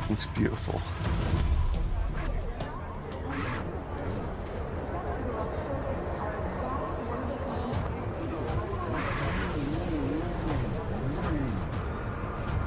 Looks beautiful.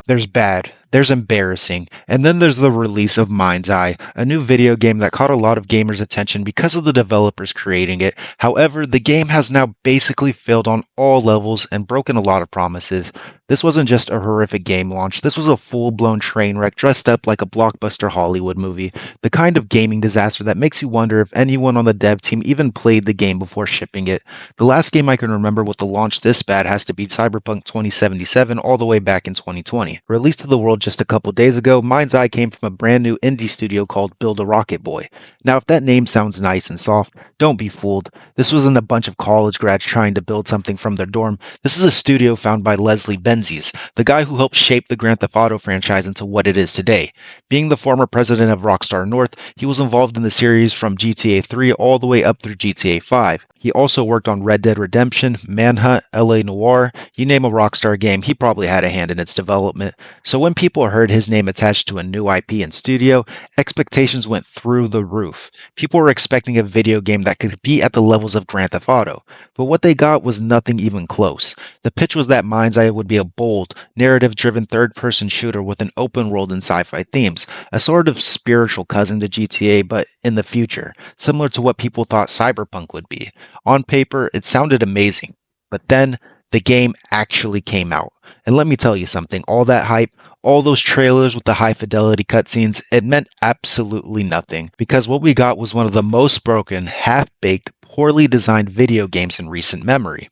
There's bad, there's embarrassing, and then there's the release of Mindseye, a new video game that caught a lot of gamers' attention because of the developers creating it. However, the game has now basically failed on all levels and broken a lot of promises. This wasn't just a horrific game launch, this was a full-blown train wreck dressed up like a blockbuster Hollywood movie, the kind of gaming disaster that makes you wonder if anyone on the dev team even played the game before shipping it. The last game I can remember with the launch this bad has to be Cyberpunk 2077 all the way back in 2020. Released to the world just a couple days ago, Mindseye came from a brand new indie studio called Build a Rocket Boy. Now, if that name sounds nice and soft, don't be fooled. This wasn't a bunch of college grads trying to build something from their dorm. This is a studio founded by Leslie Benzies, the guy who helped shape the Grand Theft Auto franchise into what it is today. Being the former president of Rockstar North, he was involved in the series from GTA 3 all the way up through GTA 5. He also worked on Red Dead Redemption, Manhunt, LA Noire. You name a Rockstar game, he probably had a hand in its development. So when people heard his name attached to a new IP and studio, expectations went through the roof. People were expecting a video game that could be at the levels of Grand Theft Auto, but what they got was nothing even close. The pitch was that Mindseye would be a bold, narrative-driven third-person shooter with an open world and sci-fi themes, a sort of spiritual cousin to GTA, but in the future, similar to what people thought Cyberpunk would be. On paper, it sounded amazing, but then the game actually came out. And let me tell you something, all that hype, all those trailers with the high fidelity cutscenes, it meant absolutely nothing because what we got was one of the most broken, half-baked, poorly designed video games in recent memory.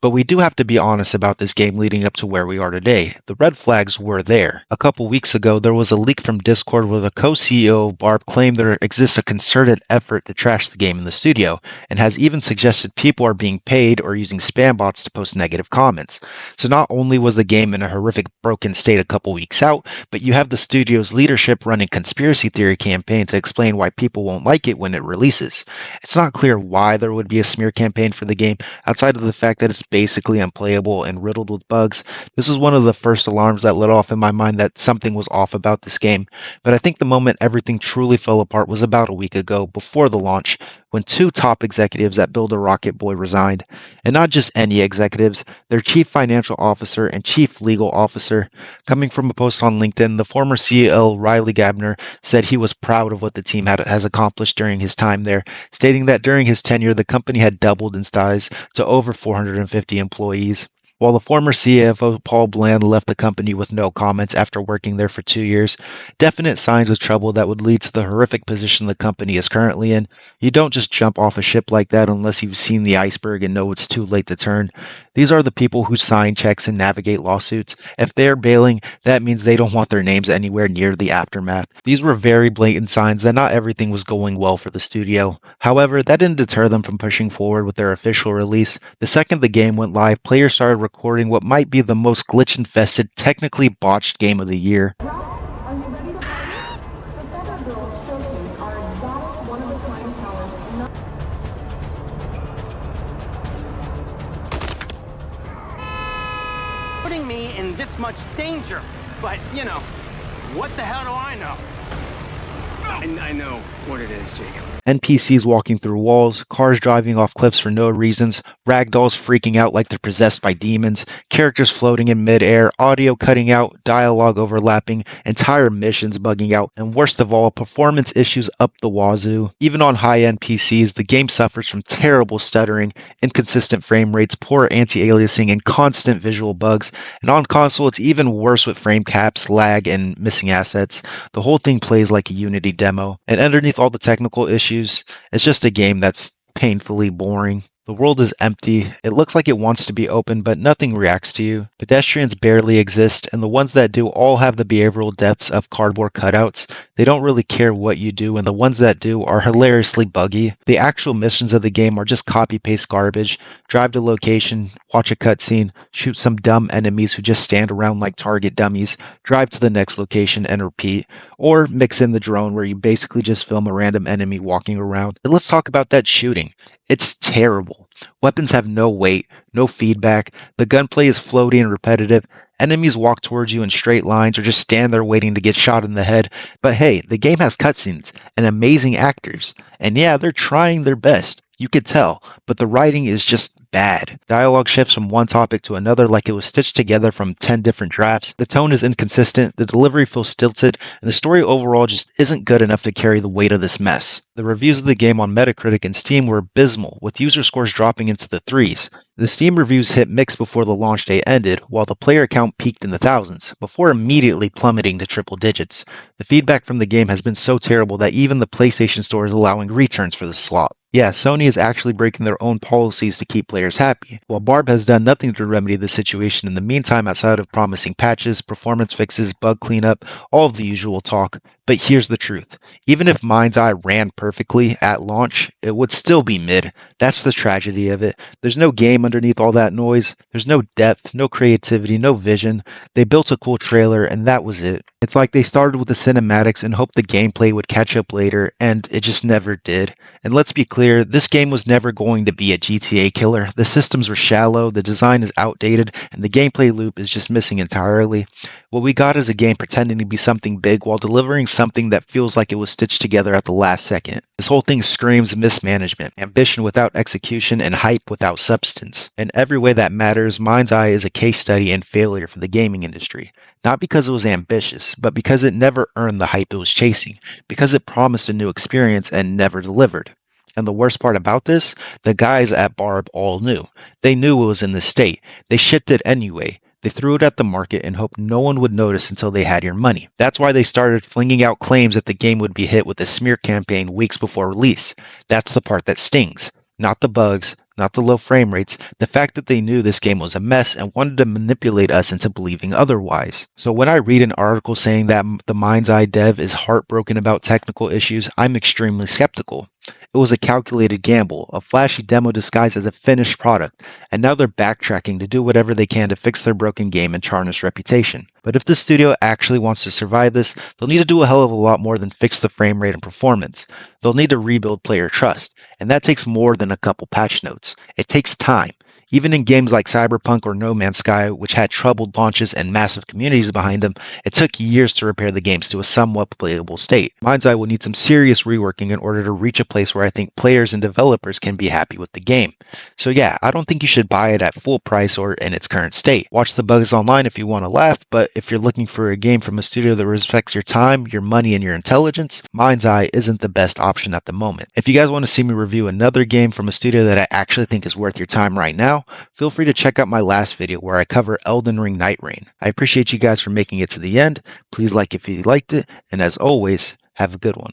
But we do have to be honest about this game leading up to where we are today. The red flags were there. A couple weeks ago, there was a leak from Discord where the co-CEO, Barb, claimed there exists a concerted effort to trash the game in the studio, and has even suggested people are being paid or using spam bots to post negative comments. So not only was the game in a horrific broken state a couple weeks out, but you have the studio's leadership running conspiracy theory campaign to explain why people won't like it when it releases. It's not clear why there would be a smear campaign for the game, outside of the fact that it's basically unplayable and riddled with bugs. This was one of the first alarms that lit off in my mind that something was off about this game, but I think the moment everything truly fell apart was about a week ago, before the launch, when two top executives at Build a Rocket Boy resigned. And not just any executives, their chief financial officer and chief legal officer. Coming from a post on LinkedIn, the former CEO, Riley Gabner, said he was proud of what the team has accomplished during his time there, stating that during his tenure, the company had doubled in size to over 450 employees. While the former CFO Paul Bland left the company with no comments after working there for 2 years, definite signs of trouble that would lead to the horrific position the company is currently in. You don't just jump off a ship like that unless you've seen the iceberg and know it's too late to turn. These are the people who sign checks and navigate lawsuits. If they're bailing, that means they don't want their names anywhere near the aftermath. These were very blatant signs that not everything was going well for the studio. However, that didn't deter them from pushing forward with their official release. The second the game went live, players started recording what might be the most glitch-infested, technically botched game of the year. Are you ready to party? The Feather Girls showcase our exotic, one-of-a-kind talents. Putting me in this much danger. But, you know, what the hell do I know? I know what it is, Jacob. NPCs walking through walls, cars driving off cliffs for no reasons, ragdolls freaking out like they're possessed by demons, characters floating in midair, audio cutting out, dialogue overlapping, entire missions bugging out, and worst of all, performance issues up the wazoo. Even on high-end PCs, the game suffers from terrible stuttering, inconsistent frame rates, poor anti-aliasing, and constant visual bugs. And on console, it's even worse with frame caps, lag, and missing assets. The whole thing plays like a Unity demo. And underneath all the technical issues, it's just a game that's painfully boring. The world is empty. It looks like it wants to be open, but nothing reacts to you. Pedestrians barely exist, and the ones that do all have the behavioral depths of cardboard cutouts. They don't really care what you do, and the ones that do are hilariously buggy. The actual missions of the game are just copy paste garbage. Drive to location, watch a cutscene, shoot some dumb enemies who just stand around like target dummies, drive to the next location and repeat, or mix in the drone where you basically just film a random enemy walking around. And let's talk about that shooting. It's terrible. Weapons have no weight, no feedback. The gunplay is floaty and repetitive. Enemies walk towards you in straight lines or just stand there waiting to get shot in the head. But hey, the game has cutscenes and amazing actors. And yeah, they're trying their best. You could tell, but the writing is just bad. Dialogue shifts from one topic to another like it was stitched together from 10 different drafts. The tone is inconsistent, the delivery feels stilted, and the story overall just isn't good enough to carry the weight of this mess. The reviews of the game on Metacritic and Steam were abysmal, with user scores dropping into the threes. The Steam reviews hit mixed before the launch day ended, while the player count peaked in the thousands, before immediately plummeting to triple digits. The feedback from the game has been so terrible that even the PlayStation Store is allowing returns for the slot. Yeah, Sony is actually breaking their own policies to keep players happy, while Barb has done nothing to remedy the situation in the meantime outside of promising patches, performance fixes, bug cleanup, all of the usual talk. But here's the truth. Even if Mindseye ran perfectly at launch, it would still be mid. That's the tragedy of it. There's no game underneath all that noise. There's no depth, no creativity, no vision. They built a cool trailer, and that was it. It's like they started with the cinematics and hoped the gameplay would catch up later, and it just never did. And let's be clear, this game was never going to be a GTA killer. The systems were shallow, the design is outdated, and the gameplay loop is just missing entirely. What we got is a game pretending to be something big while delivering something that feels like it was stitched together at the last second. This whole thing screams mismanagement, ambition without execution, and hype without substance. In every way that matters, Mindseye is a case study in failure for the gaming industry. Not because it was ambitious, but because it never earned the hype it was chasing, because it promised a new experience and never delivered. And the worst part about this, the guys at Barb all knew. They knew it was in this state. They shipped it anyway. They threw it at the market and hoped no one would notice until they had your money. That's why they started flinging out claims that the game would be hit with a smear campaign weeks before release. That's the part that stings. Not the bugs, not the low frame rates, the fact that they knew this game was a mess and wanted to manipulate us into believing otherwise. So when I read an article saying that the Mind's Eye dev is heartbroken about technical issues, I'm extremely skeptical. It was a calculated gamble, a flashy demo disguised as a finished product, and now they're backtracking to do whatever they can to fix their broken game and tarnish reputation. But if the studio actually wants to survive this, they'll need to do a hell of a lot more than fix the frame rate and performance. They'll need to rebuild player trust, and that takes more than a couple patch notes. It takes time. Even in games like Cyberpunk or No Man's Sky, which had troubled launches and massive communities behind them, it took years to repair the games to a somewhat playable state. Mindseye will need some serious reworking in order to reach a place where I think players and developers can be happy with the game. So yeah, I don't think you should buy it at full price or in its current state. Watch the bugs online if you want to laugh, but if you're looking for a game from a studio that respects your time, your money, and your intelligence, Mindseye isn't the best option at the moment. If you guys want to see me review another game from a studio that I actually think is worth your time right now, feel free to check out my last video where I cover Elden Ring Night Rain. I appreciate you guys for making it to the end. Please like if you liked it, and as always, have a good one.